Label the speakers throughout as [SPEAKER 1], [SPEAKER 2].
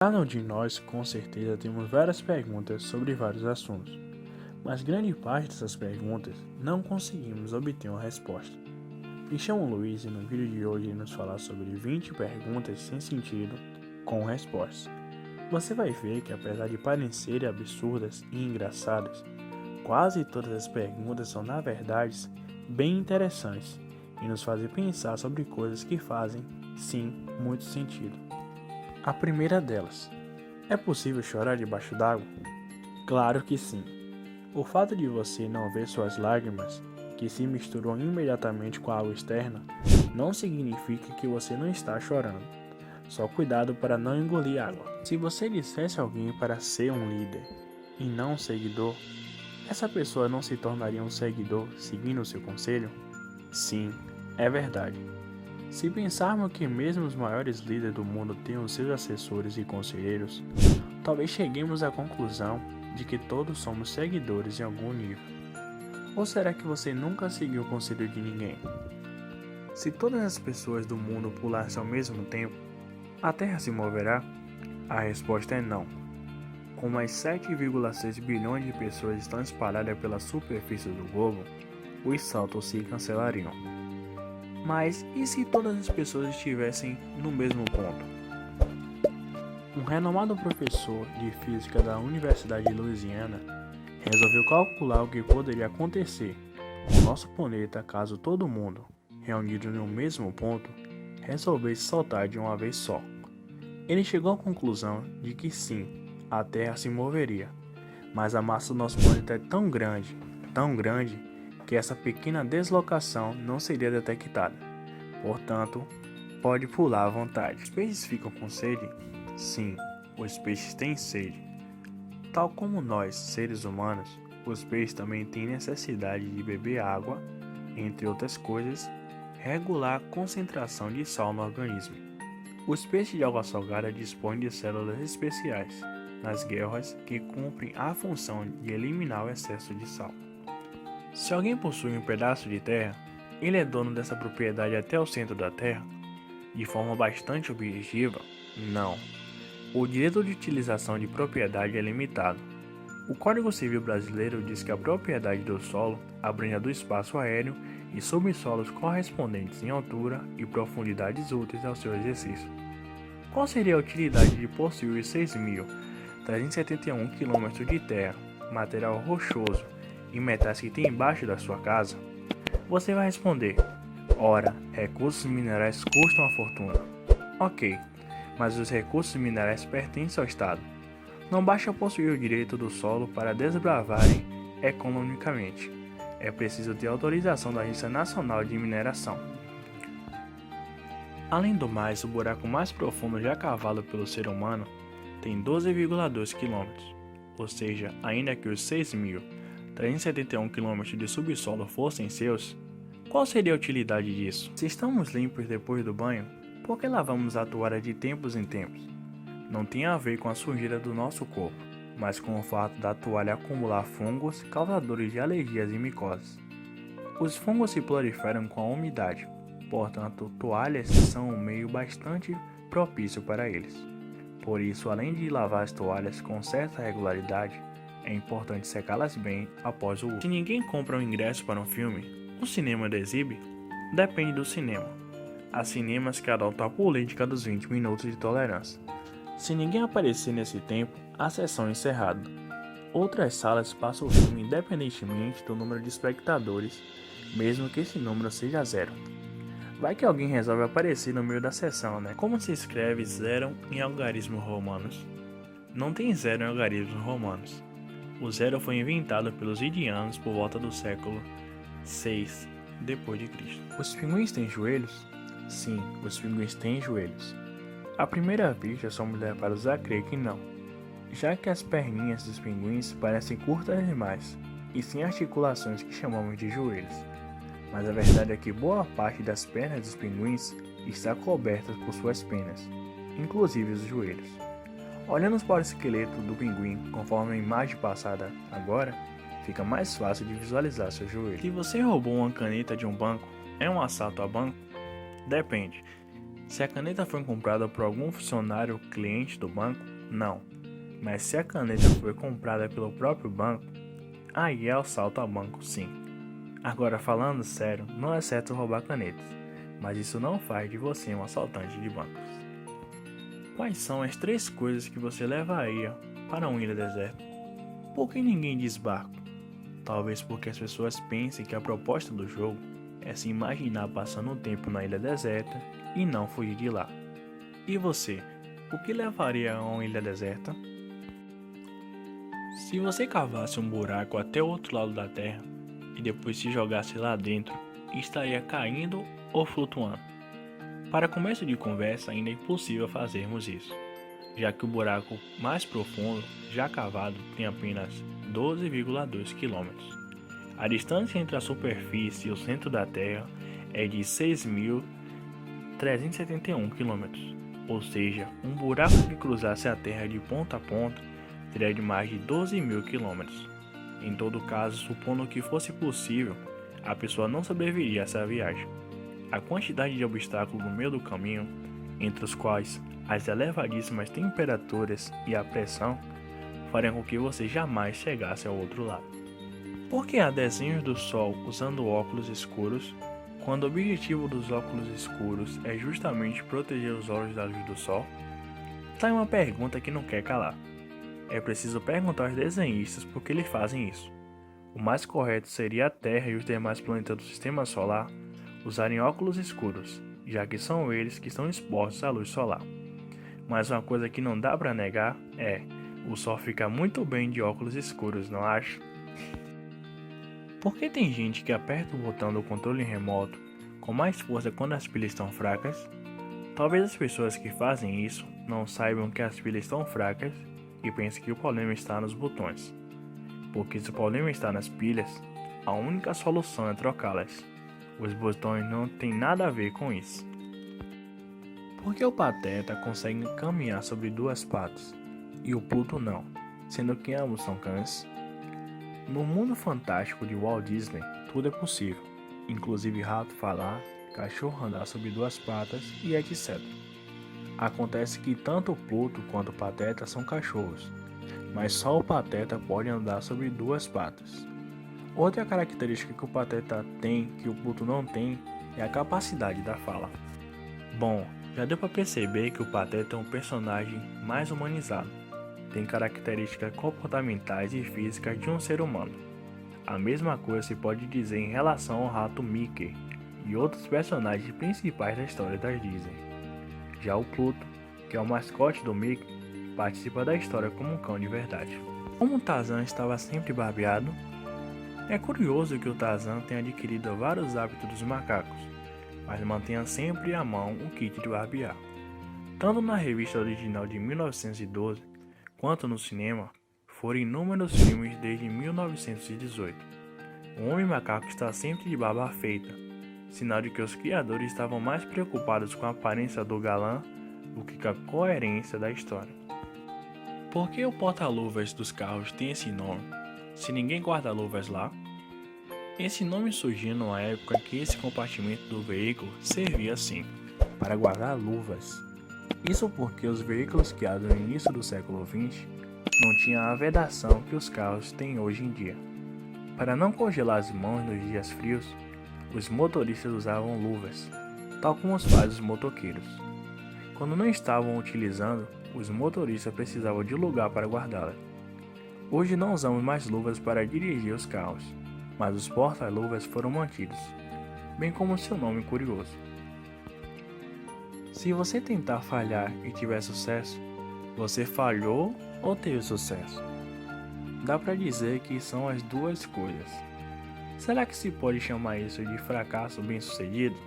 [SPEAKER 1] Cada um de nós, com certeza, temos várias perguntas sobre vários assuntos, mas grande parte dessas perguntas não conseguimos obter uma resposta. Me chamo Luiz e no vídeo de hoje iremos falar sobre 20 perguntas sem sentido com respostas. Você vai ver que, apesar de parecerem absurdas e engraçadas, quase todas as perguntas são, na verdade, bem interessantes e nos fazem pensar sobre coisas que fazem, sim, muito sentido. A primeira delas: é possível chorar debaixo d'água? Claro que sim. O fato de você não ver suas lágrimas, que se misturam imediatamente com a água externa, não significa que você não está chorando. Só cuidado para não engolir água. Se você dissesse a alguém para ser um líder e não um seguidor, essa pessoa não se tornaria um seguidor seguindo o seu conselho? Sim, é verdade. Se pensarmos que mesmo os maiores líderes do mundo têm os seus assessores e conselheiros, talvez cheguemos à conclusão de que todos somos seguidores em algum nível. Ou será que você nunca seguiu o conselho de ninguém? Se todas as pessoas do mundo pulassem ao mesmo tempo, a Terra se moverá? A resposta é não. Como as 7,6 bilhões de pessoas estão espalhadas pela superfície do globo, os saltos se cancelariam. Mas e se todas as pessoas estivessem no mesmo ponto? Um renomado professor de física da Universidade de Louisiana resolveu calcular o que poderia acontecer com o nosso planeta caso todo mundo, reunido no mesmo ponto, resolvesse saltar de uma vez só. Ele chegou à conclusão de que sim, a Terra se moveria, mas a massa do nosso planeta é tão grande, que essa pequena deslocação não seria detectada. Portanto, pode pular à vontade. Os peixes ficam com sede? Sim, os peixes têm sede. Tal como nós, seres humanos, os peixes também têm necessidade de beber água, entre outras coisas, regular a concentração de sal no organismo. Os peixes de água salgada dispõem de células especiais nas guelras que cumprem a função de eliminar o excesso de sal. Se alguém possui um pedaço de terra, ele é dono dessa propriedade até o centro da terra? De forma bastante objetiva? Não. O direito de utilização de propriedade é limitado. O Código Civil Brasileiro diz que a propriedade do solo abrange a do espaço aéreo e subsolos correspondentes em altura e profundidades úteis ao seu exercício. Qual seria a utilidade de possuir 6.371 km de terra, material rochoso e metais que tem embaixo da sua casa? Você vai responder: ora, recursos minerais custam uma fortuna. Ok, mas os recursos minerais pertencem ao Estado. Não basta possuir o direito do solo para desbravarem economicamente. É preciso ter autorização da Agência Nacional de Mineração. Além do mais, o buraco mais profundo já cavado pelo ser humano tem 12,2 km, ou seja, ainda que os 6.371 km de subsolo fossem seus, qual seria a utilidade disso? Se estamos limpos depois do banho, por que lavamos a toalha de tempos em tempos? Não tem a ver com a sujeira do nosso corpo, mas com o fato da toalha acumular fungos causadores de alergias e micoses. Os fungos se proliferam com a umidade, portanto, toalhas são um meio bastante propício para eles. Por isso, além de lavar as toalhas com certa regularidade, é importante secá-las bem após o uso. Se ninguém compra um ingresso para um filme, o cinema exibe? Depende do cinema. Há cinemas que adotam a política dos 20 minutos de tolerância. Se ninguém aparecer nesse tempo, a sessão é encerrada. Outras salas passam o filme independentemente do número de espectadores, mesmo que esse número seja zero. Vai que alguém resolve aparecer no meio da sessão, né? Como se escreve zero em algarismos romanos? Não tem zero em algarismos romanos. O zero foi inventado pelos indianos por volta do século 6 depois de Cristo. Os pinguins têm joelhos? Sim, os pinguins têm joelhos. À primeira vista, somos levados a crer que não, já que as perninhas dos pinguins parecem curtas demais e sem articulações que chamamos de joelhos. Mas a verdade é que boa parte das pernas dos pinguins está coberta por suas penas, inclusive os joelhos. Olhando para o esqueleto do pinguim conforme a imagem passada agora, fica mais fácil de visualizar seu joelho. Se você roubou uma caneta de um banco, é um assalto a banco? Depende. Se a caneta foi comprada por algum funcionário cliente do banco, não. Mas se a caneta foi comprada pelo próprio banco, aí é assalto a banco, sim. Agora, falando sério, não é certo roubar canetas, mas isso não faz de você um assaltante de bancos. Quais são as 3 coisas que você levaria para uma ilha deserta? Por que ninguém diz barco? Talvez porque as pessoas pensem que a proposta do jogo é se imaginar passando um tempo na ilha deserta e não fugir de lá. E você, o que levaria a uma ilha deserta? Se você cavasse um buraco até o outro lado da Terra e depois se jogasse lá dentro, estaria caindo ou flutuando? Para começo de conversa, ainda é impossível fazermos isso, já que o buraco mais profundo já cavado tem apenas 12,2 km. A distância entre a superfície e o centro da Terra é de 6.371 km, ou seja, um buraco que cruzasse a Terra de ponta a ponta seria de mais de 12.000 km. Em todo caso, supondo que fosse possível, a pessoa não sobreviveria a essa viagem. A quantidade de obstáculos no meio do caminho, entre os quais as elevadíssimas temperaturas e a pressão, fariam com que você jamais chegasse ao outro lado. Por que há desenhos do Sol usando óculos escuros, quando o objetivo dos óculos escuros é justamente proteger os olhos da luz do Sol? Tá aí uma pergunta que não quer calar. É preciso perguntar aos desenhistas por que eles fazem isso. O mais correto seria a Terra e os demais planetas do Sistema Solar usarem óculos escuros, já que são eles que estão expostos à luz solar. Mas uma coisa que não dá para negar é, o Sol fica muito bem de óculos escuros, não acha? Por que tem gente que aperta o botão do controle remoto com mais força quando as pilhas estão fracas? Talvez as pessoas que fazem isso não saibam que as pilhas estão fracas e pensem que o problema está nos botões. Porque se o problema está nas pilhas, a única solução é trocá-las. Os botões não têm nada a ver com isso. Por que o Pateta consegue caminhar sobre 2 patas e o Pluto não, sendo que ambos são cães? No mundo fantástico de Walt Disney, tudo é possível, inclusive rato falar, cachorro andar sobre 2 patas e etc. Acontece que tanto o Pluto quanto o Pateta são cachorros, mas só o Pateta pode andar sobre 2 patas. Outra característica que o Pateta tem que o Pluto não tem é a capacidade da fala. Bom, já deu para perceber que o Pateta é um personagem mais humanizado. Tem características comportamentais e físicas de um ser humano. A mesma coisa se pode dizer em relação ao rato Mickey e outros personagens principais da história da Disney. Já o Pluto, que é o mascote do Mickey, participa da história como um cão de verdade. Como o Tarzan estava sempre barbeado, é curioso que o Tarzan tenha adquirido vários hábitos dos macacos, mas mantenha sempre à mão um kit de barbear. Tanto na revista original de 1912, quanto no cinema, foram inúmeros filmes desde 1918. O homem macaco está sempre de barba feita, sinal de que os criadores estavam mais preocupados com a aparência do galã do que com a coerência da história. Por que o porta-luvas dos carros tem esse nome, se ninguém guarda luvas lá? Esse nome surgiu numa época que esse compartimento do veículo servia assim, para guardar luvas. Isso porque os veículos criados no início do século XX não tinham a vedação que os carros têm hoje em dia. Para não congelar as mãos nos dias frios, os motoristas usavam luvas, tal como fazem os motoqueiros. Quando não estavam utilizando, os motoristas precisavam de lugar para guardá-las. Hoje não usamos mais luvas para dirigir os carros, mas os porta-luvas foram mantidos, bem como seu nome curioso. Se você tentar falhar e tiver sucesso, você falhou ou teve sucesso? Dá para dizer que são as 2 coisas. Será que se pode chamar isso de fracasso bem-sucedido?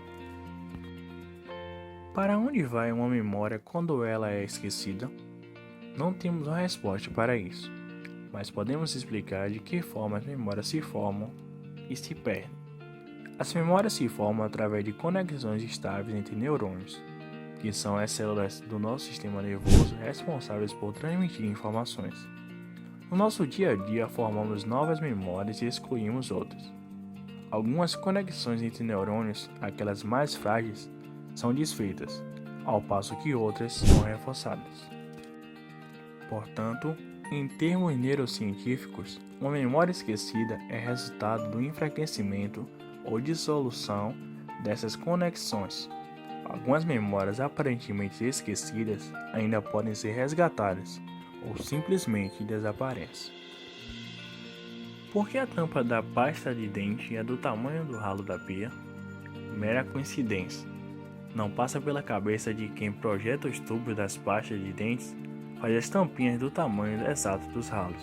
[SPEAKER 1] Para onde vai uma memória quando ela é esquecida? Não temos uma resposta para isso, mas podemos explicar de que forma as memórias se formam e se perdem. As memórias se formam através de conexões estáveis entre neurônios, que são as células do nosso sistema nervoso responsáveis por transmitir informações. No nosso dia a dia, formamos novas memórias e excluímos outras. Algumas conexões entre neurônios, aquelas mais frágeis, são desfeitas, ao passo que outras são reforçadas. Portanto, em termos neurocientíficos, uma memória esquecida é resultado do enfraquecimento ou dissolução dessas conexões. Algumas memórias aparentemente esquecidas ainda podem ser resgatadas ou simplesmente desaparecem. Por que a tampa da pasta de dente é do tamanho do ralo da pia? Mera coincidência. Não passa pela cabeça de quem projeta os tubos das pastas de dentes faz as tampinhas do tamanho exato dos ralos,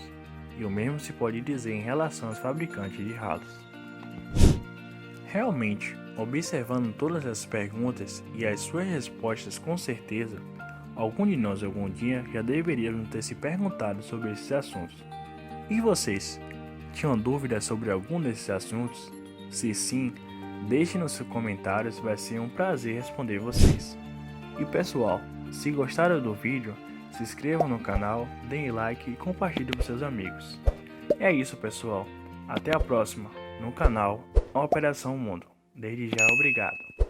[SPEAKER 1] e o mesmo se pode dizer em relação aos fabricantes de ralos. Realmente, observando todas as perguntas e as suas respostas com certeza, algum de nós algum dia já deveríamos ter se perguntado sobre esses assuntos. E vocês? Tinham dúvidas sobre algum desses assuntos? Se sim, deixe nos seus comentários, vai ser um prazer responder vocês. E pessoal, se gostaram do vídeo, se inscrevam no canal, deem like e compartilhem com seus amigos. É isso pessoal, até a próxima no canal Operação Mundo. Desde já, obrigado.